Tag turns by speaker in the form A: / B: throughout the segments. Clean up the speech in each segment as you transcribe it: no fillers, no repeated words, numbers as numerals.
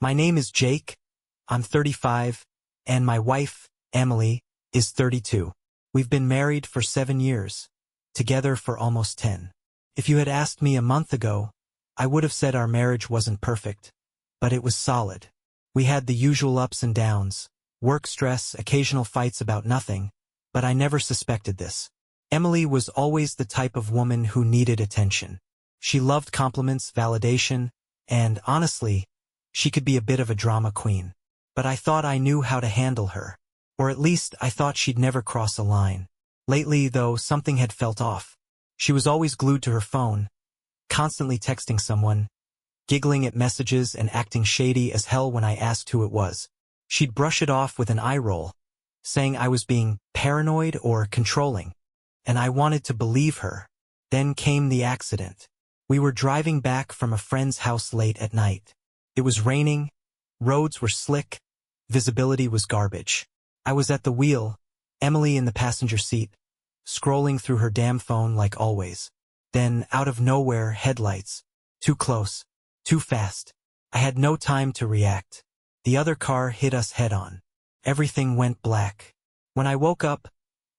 A: My name is Jake, I'm 35, and my wife, Emily, is 32. We've been married for 7 years, together for almost 10. If you had asked me a month ago, I would have said our marriage wasn't perfect, but it was solid. We had the usual ups and downs, work stress, occasional fights about nothing, but I never suspected this. Emily was always the type of woman who needed attention. She loved compliments, validation, and, honestly, she could be a bit of a drama queen. But I thought I knew how to handle her. Or at least I thought she'd never cross a line. Lately, though, something had felt off. She was always glued to her phone, constantly texting someone, giggling at messages and acting shady as hell when I asked who it was. She'd brush it off with an eye roll, saying I was being paranoid or controlling. And I wanted to believe her. Then came the accident. We were driving back from a friend's house late at night. It was raining, roads were slick, visibility was garbage. I was at the wheel, Emily in the passenger seat, scrolling through her damn phone like always. Then, out of nowhere, headlights. Too close. Too fast. I had no time to react. The other car hit us head-on. Everything went black. When I woke up,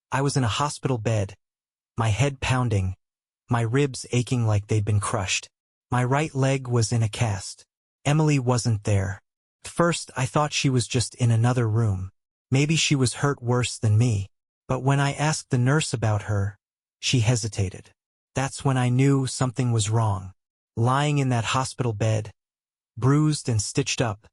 A: I was in a hospital bed, my head pounding, my ribs aching like they'd been crushed. My right leg was in a cast. Emily wasn't there. At first, I thought she was just in another room. Maybe she was hurt worse than me. But when I asked the nurse about her, she hesitated. That's when I knew something was wrong. Lying in that hospital bed, bruised and stitched up,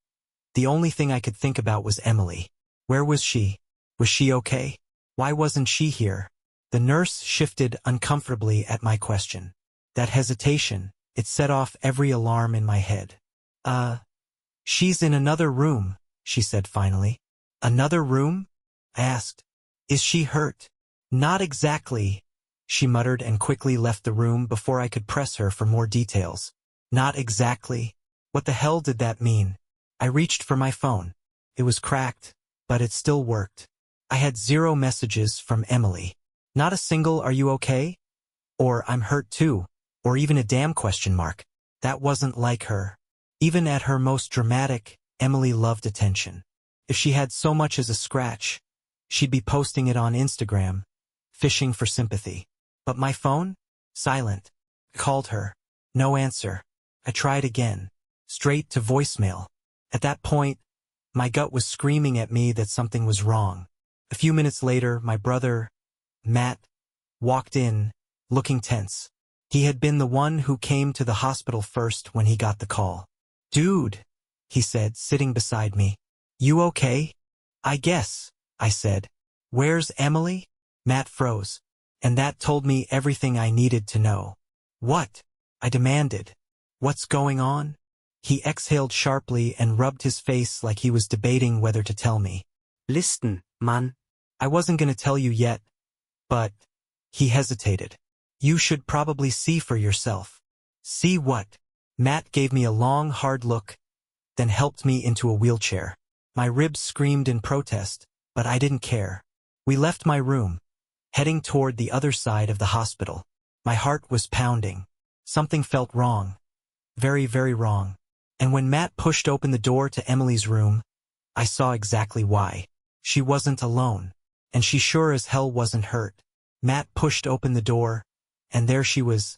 A: the only thing I could think about was Emily. Where was she? Was she okay? Why wasn't she here? The nurse shifted uncomfortably at my question. That hesitation, it set off every alarm in my head. She's in another room, she said finally. Another room? I asked. Is she hurt? Not exactly, she muttered and quickly left the room before I could press her for more details. Not exactly? What the hell did that mean? I reached for my phone. It was cracked, but it still worked. I had 0 messages from Emily. Not a single "Are you okay?" or "I'm hurt too," or even a damn question mark. That wasn't like her. Even at her most dramatic, Emily loved attention. If she had so much as a scratch, she'd be posting it on Instagram, fishing for sympathy. But my phone? Silent. I called her. No answer. I tried again. Straight to voicemail. At that point, my gut was screaming at me that something was wrong. A few minutes later, my brother, Matt, walked in, looking tense. He had been the one who came to the hospital first when he got the call. "Dude," he said, sitting beside me. "You okay?" "I guess," I said. "Where's Emily?" Matt froze. And that told me everything I needed to know. "What?" I demanded. "What's going on?" He exhaled sharply and rubbed his face like he was debating whether to tell me. "Listen, man. I wasn't gonna tell you yet, but..." He hesitated. "You should probably see for yourself." "See what?" Matt gave me a long, hard look, then helped me into a wheelchair. My ribs screamed in protest, but I didn't care. We left my room, heading toward the other side of the hospital. My heart was pounding. Something felt wrong. Very, very wrong. And when Matt pushed open the door to Emily's room, I saw exactly why. She wasn't alone, and she sure as hell wasn't hurt. Matt pushed open the door, and there she was,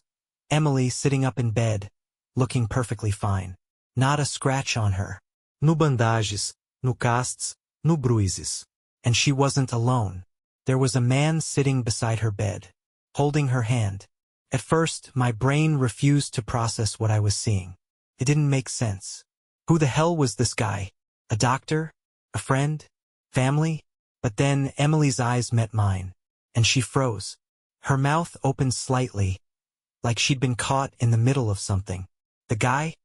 A: Emily sitting up in bed, looking perfectly fine. Not a scratch on her. No bandagens, no casts, no bruises. And she wasn't alone. There was a man sitting beside her bed, holding her hand. At first, my brain refused to process what I was seeing. It didn't make sense. Who the hell was this guy? A doctor? A friend? Family? But then Emily's eyes met mine, and she froze. Her mouth opened slightly, like she'd been caught in the middle of something. The guy?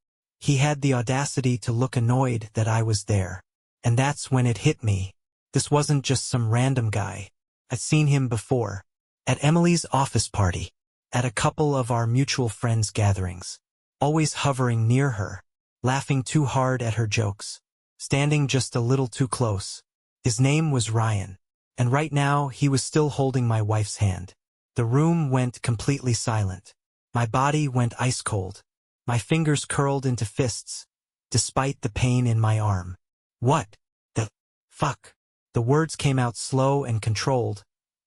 A: He had the audacity to look annoyed that I was there. And that's when it hit me. This wasn't just some random guy. I'd seen him before. At Emily's office party. At a couple of our mutual friends' gatherings. Always hovering near her. Laughing too hard at her jokes. Standing just a little too close. His name was Ryan. And right now, he was still holding my wife's hand. The room went completely silent. My body went ice cold. My fingers curled into fists, despite the pain in my arm. What the fuck? The words came out slow and controlled,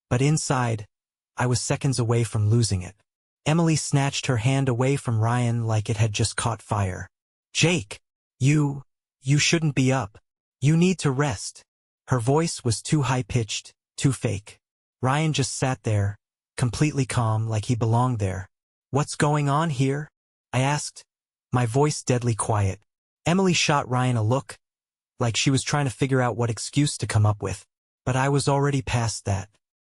A: but inside, I was seconds away from losing it. Emily snatched her hand away from Ryan like it had just caught fire. Jake, you shouldn't be up. You need to rest. Her voice was too high-pitched, too fake. Ryan just sat there, completely calm like he belonged there. What's going on here? I asked, my voice deadly quiet. Emily shot Ryan a look, like she was trying to figure out what excuse to come up with. But I was already past that.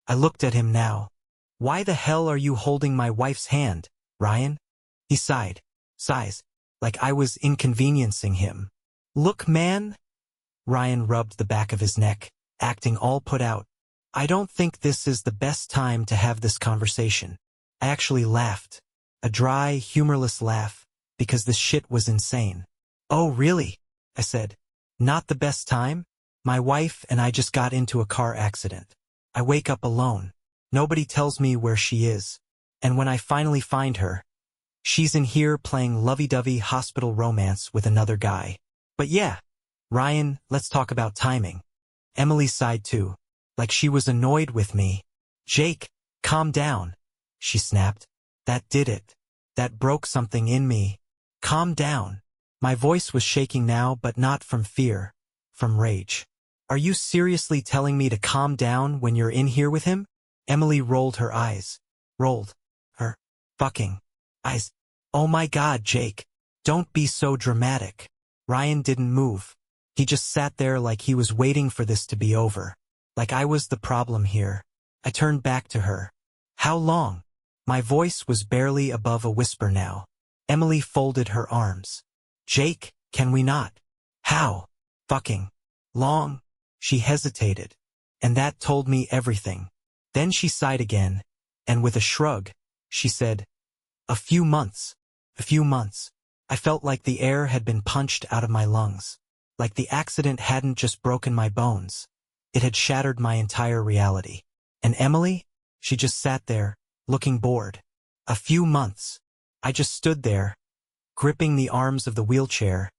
A: I looked at him now. Why the hell are you holding my wife's hand, Ryan? He sighed. Sighs, like I was inconveniencing him. Look, man. Ryan rubbed the back of his neck, acting all put out. I don't think this is the best time to have this conversation. I actually laughed. A dry, humorless laugh, because this shit was insane. Oh, really? I said. Not the best time? My wife and I just got into a car accident. I wake up alone. Nobody tells me where she is. And when I finally find her, she's in here playing lovey-dovey hospital romance with another guy. But yeah, Ryan, let's talk about timing. Emily sighed too, like she was annoyed with me. Jake, calm down, she snapped. That did it. That broke something in me. Calm down. My voice was shaking now, but not from fear, from rage. Are you seriously telling me to calm down when you're in here with him? Emily rolled her eyes. Rolled her fucking eyes. Oh my God, Jake. Don't be so dramatic. Ryan didn't move. He just sat there like he was waiting for this to be over. Like I was the problem here. I turned back to her. How long? My voice was barely above a whisper now. Emily folded her arms. Jake, can we not? How? Fucking long? She hesitated. And that told me everything. Then she sighed again, and with a shrug, she said, a few months. A few months. I felt like the air had been punched out of my lungs. Like the accident hadn't just broken my bones. It had shattered my entire reality. And Emily? She just sat there, looking bored. A few months. I just stood there, gripping the arms of the wheelchair,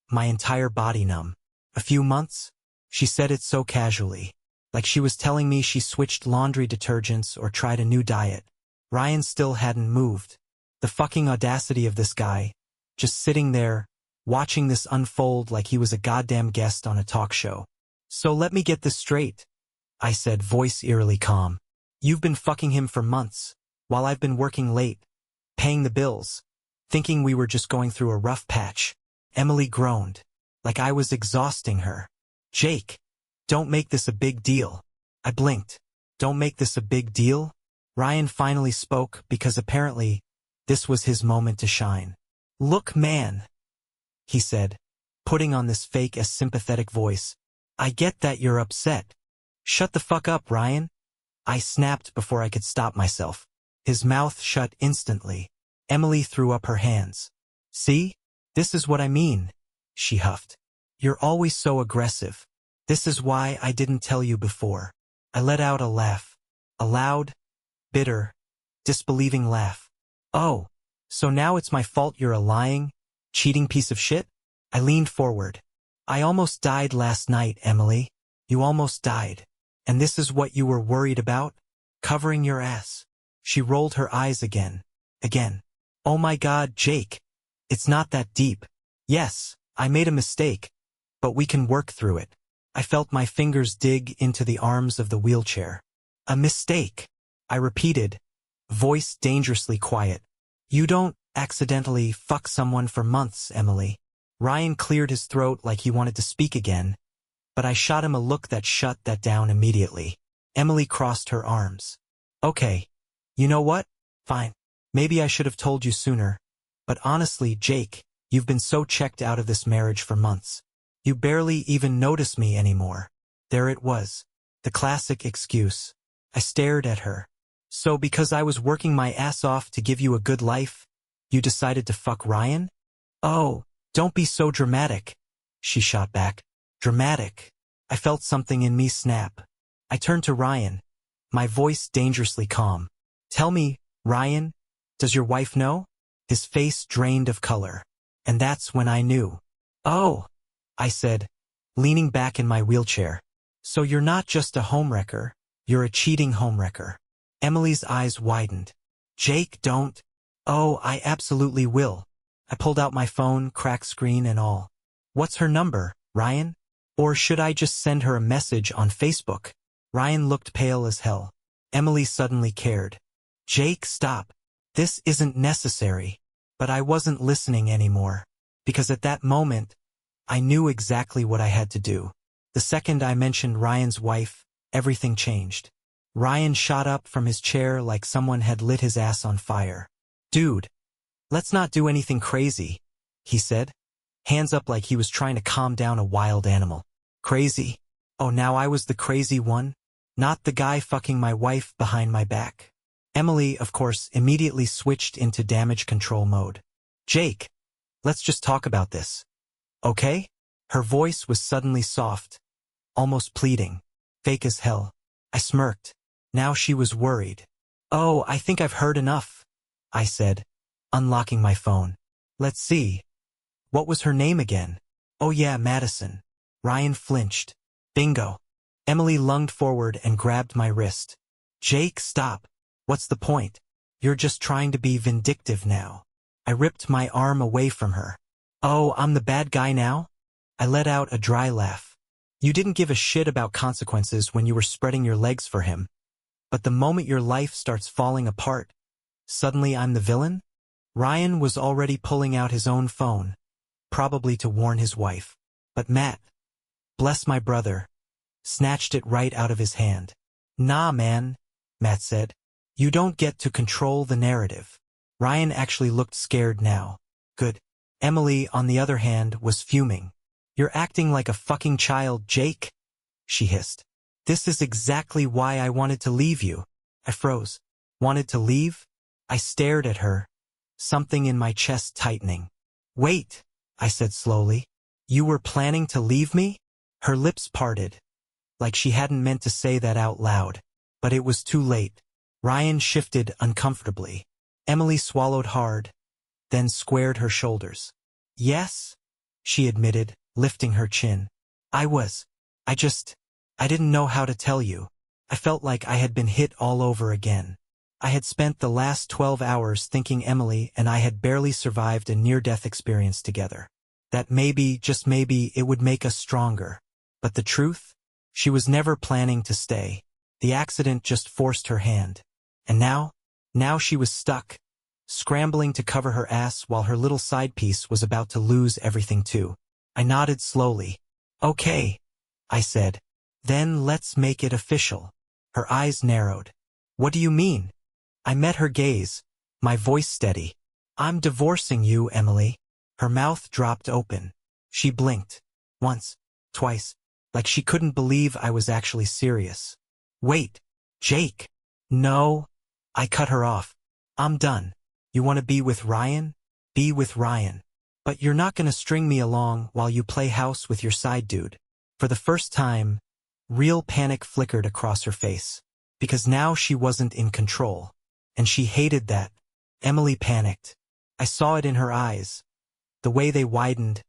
A: my entire body numb. A few months? She said it so casually, like she was telling me she switched laundry detergents or tried a new diet. Ryan still hadn't moved. The fucking audacity of this guy, just sitting there, watching this unfold like he was a goddamn guest on a talk show. So let me get this straight, I said, voice eerily calm. You've been fucking him for months, while I've been working late, paying the bills, thinking we were just going through a rough patch. Emily groaned, like I was exhausting her. Jake, don't make this a big deal. I blinked. Don't make this a big deal? Ryan finally spoke because apparently this was his moment to shine. Look, man, he said, putting on this fake as sympathetic voice. I get that you're upset. Shut the fuck up, Ryan. I snapped before I could stop myself. His mouth shut instantly. Emily threw up her hands. See? This is what I mean, she huffed. You're always so aggressive. This is why I didn't tell you before. I let out a laugh. A loud, bitter, disbelieving laugh. Oh, so now it's my fault you're a lying, cheating piece of shit? I leaned forward. I almost died last night, Emily. You almost died. And this is what you were worried about? Covering your ass. She rolled her eyes again. Again. Oh my God, Jake. It's not that deep. Yes, I made a mistake, but we can work through it. I felt my fingers dig into the arms of the wheelchair. A mistake, I repeated, voice dangerously quiet. You don't accidentally fuck someone for months, Emily. Ryan cleared his throat like he wanted to speak again, but I shot him a look that shut that down immediately. Emily crossed her arms. Okay. You know what? Fine. Maybe I should have told you sooner. But honestly, Jake, you've been so checked out of this marriage for months. You barely even notice me anymore. There it was. The classic excuse. I stared at her. So because I was working my ass off to give you a good life, you decided to fuck Ryan? Oh, don't be so dramatic, she shot back. Dramatic. I felt something in me snap. I turned to Ryan, my voice dangerously calm. Tell me, Ryan, does your wife know? His face drained of color. And that's when I knew. Oh, I said, leaning back in my wheelchair. So you're not just a homewrecker, you're a cheating homewrecker. Emily's eyes widened. Jake, don't. Oh, I absolutely will. I pulled out my phone, cracked screen and all. What's her number, Ryan? Or should I just send her a message on Facebook? Ryan looked pale as hell. Emily suddenly cared. Jake, stop. This isn't necessary. But I wasn't listening anymore. Because at that moment, I knew exactly what I had to do. The second I mentioned Ryan's wife, everything changed. Ryan shot up from his chair like someone had lit his ass on fire. Dude, let's not do anything crazy, he said, hands up like he was trying to calm down a wild animal. Crazy? Oh, now I was the crazy one? Not the guy fucking my wife behind my back. Emily, of course, immediately switched into damage control mode. Jake, let's just talk about this. Okay? Her voice was suddenly soft, almost pleading. Fake as hell. I smirked. Now she was worried. Oh, I think I've heard enough, I said, unlocking my phone. Let's see. What was her name again? Oh yeah, Madison. Ryan flinched. Bingo. Emily lunged forward and grabbed my wrist. Jake, stop. What's the point? You're just trying to be vindictive now. I ripped my arm away from her. Oh, I'm the bad guy now? I let out a dry laugh. You didn't give a shit about consequences when you were spreading your legs for him. But the moment your life starts falling apart, suddenly I'm the villain? Ryan was already pulling out his own phone, probably to warn his wife. But Matt, bless my brother, snatched it right out of his hand. Nah, man, Matt said. You don't get to control the narrative. Ryan actually looked scared now. Good. Emily, on the other hand, was fuming. You're acting like a fucking child, Jake, she hissed. This is exactly why I wanted to leave you. I froze. Wanted to leave? I stared at her, something in my chest tightening. Wait, I said slowly. You were planning to leave me? Her lips parted, like she hadn't meant to say that out loud. But it was too late. Ryan shifted uncomfortably. Emily swallowed hard, then squared her shoulders. Yes, she admitted, lifting her chin. I didn't know how to tell you. I felt like I had been hit all over again. I had spent the last 12 hours thinking Emily and I had barely survived a near-death experience together. That maybe, just maybe, it would make us stronger. But the truth? She was never planning to stay. The accident just forced her hand. And now she was stuck, scrambling to cover her ass while her little side piece was about to lose everything too. I nodded slowly. Okay, I said. Then let's make it official. Her eyes narrowed. What do you mean? I met her gaze, my voice steady. I'm divorcing you, Emily. Her mouth dropped open. She blinked. Once, twice, like she couldn't believe I was actually serious. Wait, Jake. No. I cut her off. I'm done. You want to be with Ryan? Be with Ryan. But you're not going to string me along while you play house with your side dude. For the first time, real panic flickered across her face. Because now she wasn't in control. And she hated that. Emily panicked. I saw it in her eyes. The way they widened,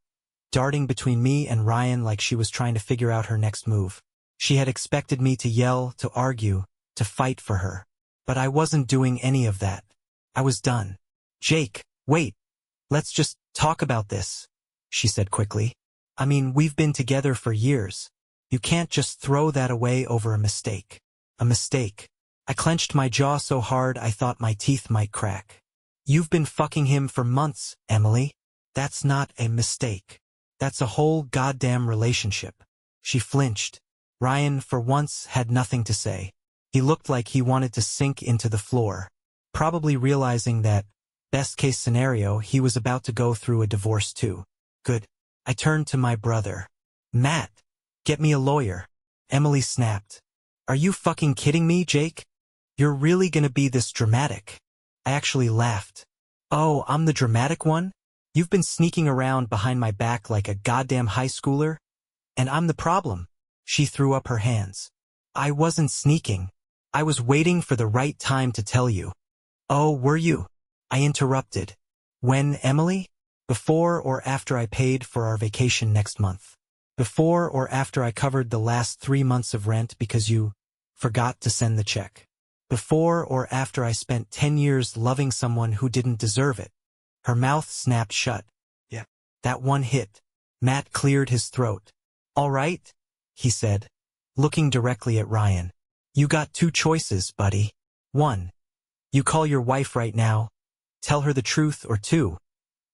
A: darting between me and Ryan like she was trying to figure out her next move. She had expected me to yell, to argue, to fight for her. But I wasn't doing any of that. I was done. Jake, wait. Let's just talk about this, she said quickly. I mean, we've been together for years. You can't just throw that away over a mistake. A mistake. I clenched my jaw so hard I thought my teeth might crack. You've been fucking him for months, Emily. That's not a mistake. That's a whole goddamn relationship. She flinched. Ryan, for once, had nothing to say. He looked like he wanted to sink into the floor, probably realizing that, best case scenario, he was about to go through a divorce too. Good. I turned to my brother. Matt, get me a lawyer. Emily snapped. Are you fucking kidding me, Jake? You're really gonna be this dramatic? I actually laughed. Oh, I'm the dramatic one? You've been sneaking around behind my back like a goddamn high schooler? And I'm the problem. She threw up her hands. I wasn't sneaking. I was waiting for the right time to tell you. Oh, were you? I interrupted. When, Emily? Before or after I paid for our vacation next month? Before or after I covered the last 3 months of rent because you forgot to send the check? Before or after I spent 10 years loving someone who didn't deserve it? Her mouth snapped shut. Yeah. That one hit. Matt cleared his throat. All right, he said, looking directly at Ryan. You got 2 choices, buddy. 1. You call your wife right now, tell her the truth, or 2.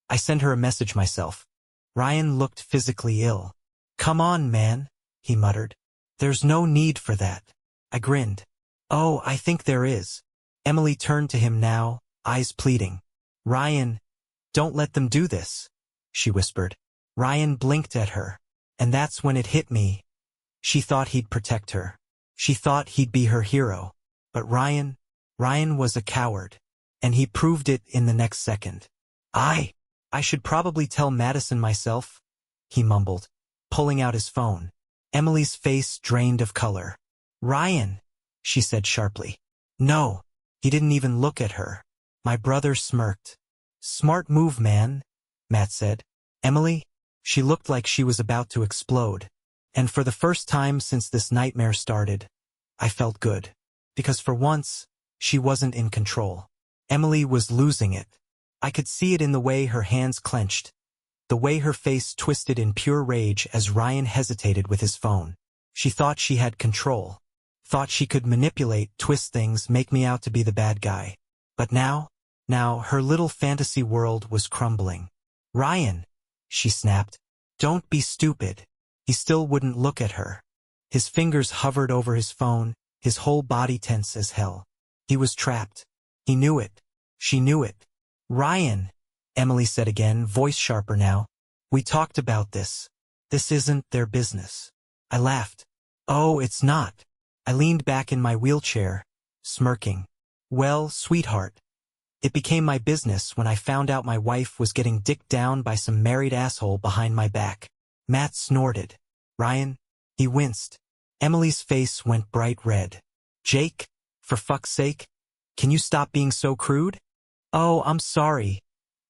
A: I send her a message myself. Ryan looked physically ill. Come on, man, he muttered. There's no need for that. I grinned. Oh, I think there is. Emily turned to him now, eyes pleading. Ryan, don't let them do this, she whispered. Ryan blinked at her, and that's when it hit me. She thought he'd protect her. She thought he'd be her hero. But Ryan was a coward, and he proved it in the next second. I should probably tell Madison myself, he mumbled, pulling out his phone. Emily's face drained of color. Ryan, she said sharply. No, he didn't even look at her. My brother smirked. Smart move, man, Matt said. Emily? She looked like she was about to explode. And for the first time since this nightmare started, I felt good. Because for once, she wasn't in control. Emily was losing it. I could see it in the way her hands clenched, the way her face twisted in pure rage as Ryan hesitated with his phone. She thought she had control. Thought she could manipulate, twist things, make me out to be the bad guy. But now her little fantasy world was crumbling. Ryan, she snapped. Don't be stupid. He still wouldn't look at her. His fingers hovered over his phone, his whole body tense as hell. He was trapped. He knew it. She knew it. Ryan, Emily said again, voice sharper now. We talked about this. This isn't their business. I laughed. Oh, it's not. I leaned back in my wheelchair, smirking. Well, sweetheart, it became my business when I found out my wife was getting dicked down by some married asshole behind my back. Matt snorted. Ryan, he winced. Emily's face went bright red. Jake, for fuck's sake, can you stop being so crude? Oh, I'm sorry,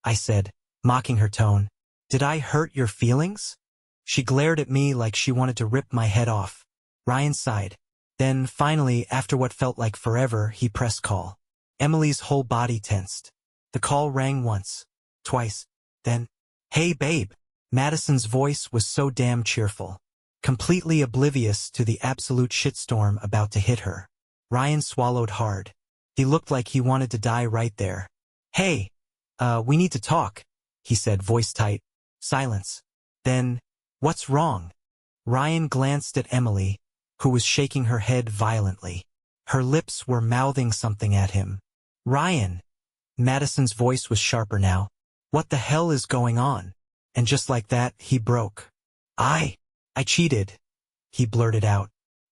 A: I said, mocking her tone. Did I hurt your feelings? She glared at me like she wanted to rip my head off. Ryan sighed. Then, finally, after what felt like forever, he pressed call. Emily's whole body tensed. The call rang once, twice, then, hey babe. Madison's voice was so damn cheerful, completely oblivious to the absolute shitstorm about to hit her. Ryan swallowed hard. He looked like he wanted to die right there. Hey, we need to talk, he said, voice tight. Silence. Then, what's wrong? Ryan glanced at Emily, who was shaking her head violently. Her lips were mouthing something at him. Ryan. Madison's voice was sharper now. What the hell is going on? And just like that, he broke. I cheated, he blurted out.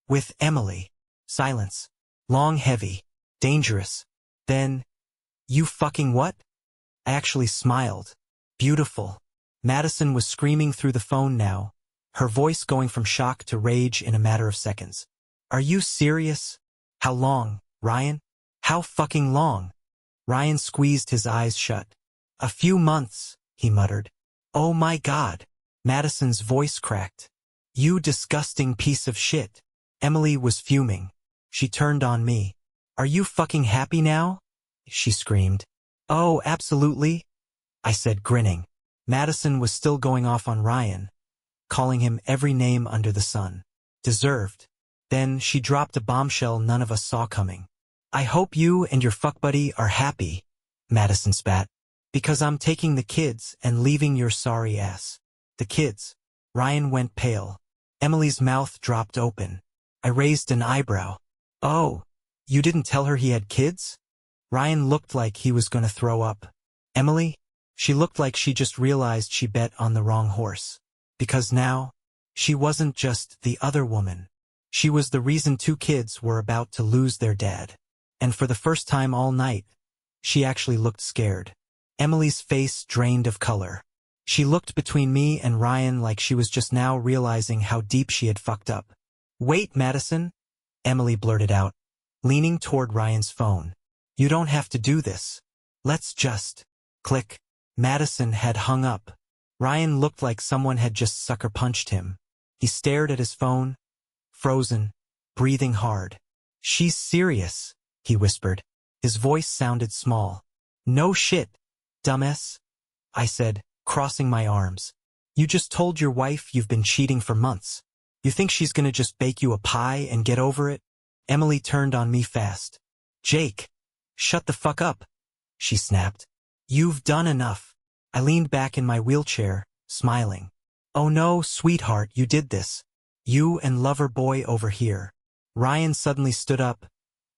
A: With Emily. Silence. Long, heavy. Dangerous. Then, you fucking what? I actually smiled. Beautiful. Madison was screaming through the phone now, her voice going from shock to rage in a matter of seconds. Are you serious? How long, Ryan? How fucking long? Ryan squeezed his eyes shut. A few months, he muttered. Oh my God. Madison's voice cracked. You disgusting piece of shit. Emily was fuming. She turned on me. Are you fucking happy now? She screamed. Oh, absolutely, I said, grinning. Madison was still going off on Ryan, calling him every name under the sun. Deserved. Then she dropped a bombshell none of us saw coming. I hope you and your fuck buddy are happy, Madison spat. Because I'm taking the kids and leaving your sorry ass. The kids. Ryan went pale. Emily's mouth dropped open. I raised an eyebrow. Oh, you didn't tell her he had kids? Ryan looked like he was going to throw up. Emily? She looked like she just realized she bet on the wrong horse. Because now, she wasn't just the other woman. She was the reason 2 kids were about to lose their dad. And for the first time all night, she actually looked scared. Emily's face drained of color. She looked between me and Ryan like she was just now realizing how deep she had fucked up. Wait, Madison, Emily blurted out, leaning toward Ryan's phone. You don't have to do this. Let's just... Click. Madison had hung up. Ryan looked like someone had just sucker punched him. He stared at his phone, frozen, breathing hard. "She's serious," he whispered. His voice sounded small. "No shit, dumbass," I said, crossing my arms. "You just told your wife you've been cheating for months. You think she's gonna just bake you a pie and get over it?" Emily turned on me fast. "Jake, shut the fuck up," she snapped. "You've done enough." I leaned back in my wheelchair, smiling. "Oh no, sweetheart, you did this. You and lover boy over here." Ryan suddenly stood up,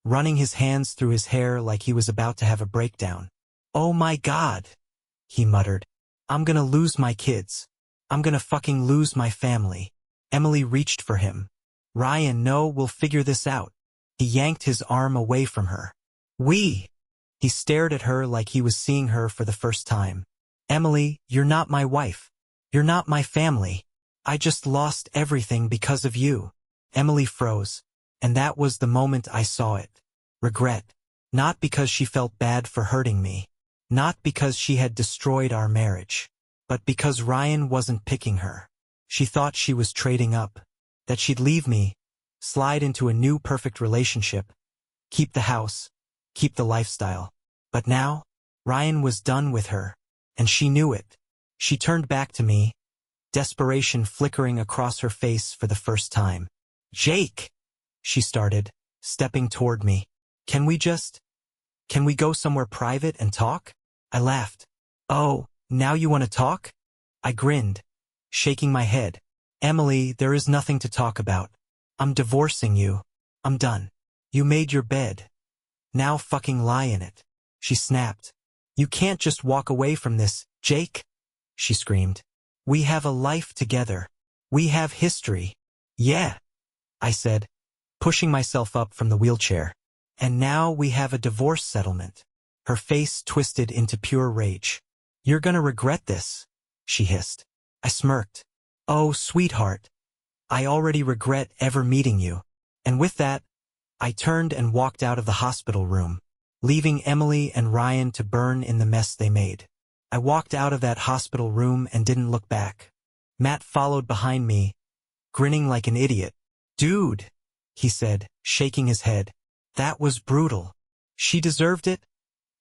A: running his hands through his hair like he was about to have a breakdown. "Oh my God," he muttered. "I'm gonna lose my kids. I'm gonna fucking lose my family." Emily reached for him. "Ryan, no, we'll figure this out." He yanked his arm away from her. He stared at her like he was seeing her for the first time. "Emily, you're not my wife. You're not my family. I just lost everything because of you." Emily froze, and that was the moment I saw it. Regret. Not because she felt bad for hurting me. Not because she had destroyed our marriage. But because Ryan wasn't picking her. She thought she was trading up. That she'd leave me, slide into a new perfect relationship, keep the house, keep the lifestyle. But now, Ryan was done with her, and she knew it. She turned back to me, desperation flickering across her face for the first time. "Jake," she started, stepping toward me. Can we go somewhere private and talk?" I laughed. "Oh, now you want to talk?" I grinned, shaking my head. "Emily, there is nothing to talk about. I'm divorcing you. I'm done. You made your bed. Now fucking lie in it." She snapped. "You can't just walk away from this, Jake," she screamed. "We have a life together. We have history." "Yeah," I said, pushing myself up from the wheelchair. "And now we have a divorce settlement." Her face twisted into pure rage. "You're gonna regret this," she hissed. I smirked. "Oh, sweetheart. I already regret ever meeting you." And with that, I turned and walked out of the hospital room, leaving Emily and Ryan to burn in the mess they made. I walked out of that hospital room and didn't look back. Matt followed behind me, grinning like an idiot. "Dude," he said, shaking his head. "That was brutal." "She deserved it,"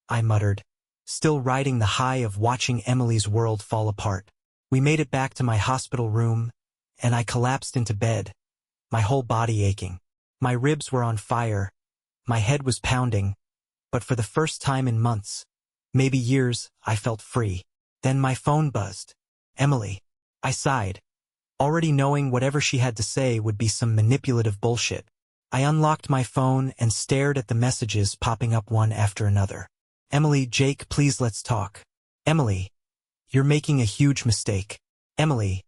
A: I muttered, still riding the high of watching Emily's world fall apart. We made it back to my hospital room, and I collapsed into bed, my whole body aching. My ribs were on fire, my head was pounding, but for the first time in months, maybe years, I felt free. Then my phone buzzed. "Emily." I sighed, already knowing whatever she had to say would be some manipulative bullshit. I unlocked my phone and stared at the messages popping up one after another. "Emily, Jake, please let's talk." "Emily, you're making a huge mistake." "Emily,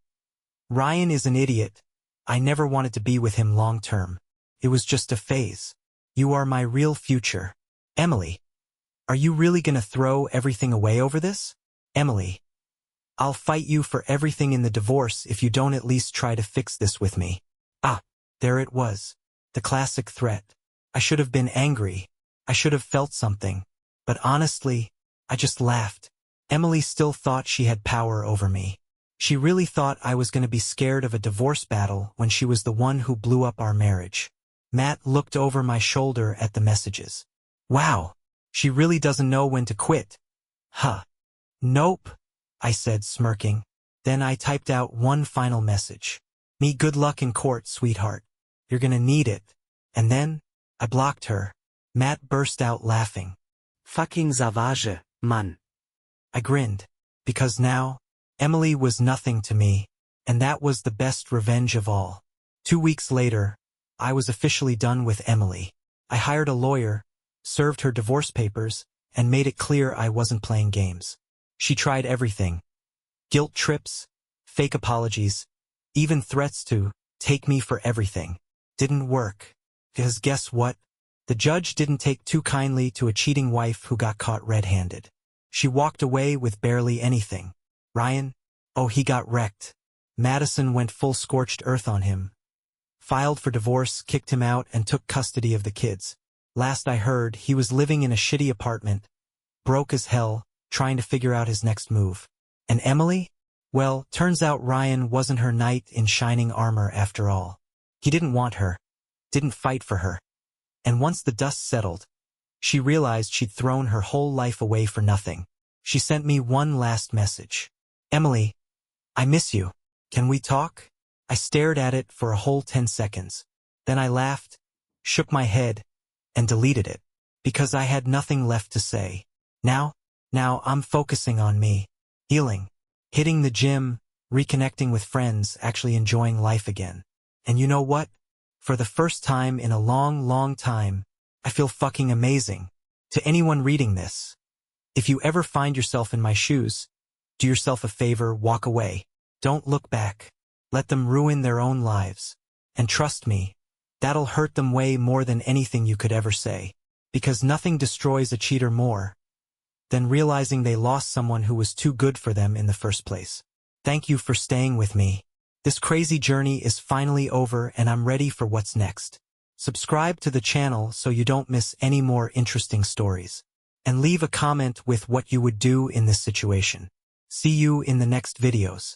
A: Ryan is an idiot. I never wanted to be with him long term. It was just a phase. You are my real future." "Emily, are you really gonna throw everything away over this?" "Emily, I'll fight you for everything in the divorce if you don't at least try to fix this with me." Ah, there it was. The classic threat. I should have been angry. I should have felt something. But honestly, I just laughed. Emily still thought she had power over me. She really thought I was going to be scared of a divorce battle when she was the one who blew up our marriage. Matt looked over my shoulder at the messages. "Wow, she really doesn't know when to quit." "Huh. Nope," I said, smirking. Then I typed out one final message. "Me good luck in court, sweetheart. You're gonna need it." And then, I blocked her. Matt burst out laughing.
B: "Fucking Savage, man."
A: I grinned. Because now, Emily was nothing to me, and that was the best revenge of all. 2 weeks later, I was officially done with Emily. I hired a lawyer, served her divorce papers, and made it clear I wasn't playing games. She tried everything. Guilt trips, fake apologies, even threats to take me for everything. Didn't work. Because guess what? The judge didn't take too kindly to a cheating wife who got caught red-handed. She walked away with barely anything. Ryan? Oh, he got wrecked. Madison went full scorched earth on him. Filed for divorce, kicked him out, and took custody of the kids. Last I heard, he was living in a shitty apartment, broke as hell, trying to figure out his next move. And Emily? Well, turns out Ryan wasn't her knight in shining armor after all. He didn't want her, didn't fight for her. And once the dust settled, she realized she'd thrown her whole life away for nothing. She sent me one last message. Emily, I miss you. Can we talk? I stared at it for a whole 10 seconds. Then I laughed, shook my head, and deleted it, because I had nothing left to say. Now I'm focusing on me, healing, hitting the gym, reconnecting with friends, actually enjoying life again. And you know what? For the first time in a long, long time, I feel fucking amazing. To anyone reading this, if you ever find yourself in my shoes, do yourself a favor, walk away. Don't look back. Let them ruin their own lives. And trust me, that'll hurt them way more than anything you could ever say. Because nothing destroys a cheater more than realizing they lost someone who was too good for them in the first place. Thank you for staying with me. This crazy journey is finally over and I'm ready for what's next. Subscribe to the channel so you don't miss any more interesting stories. And leave a comment with what you would do in this situation. See you in the next videos.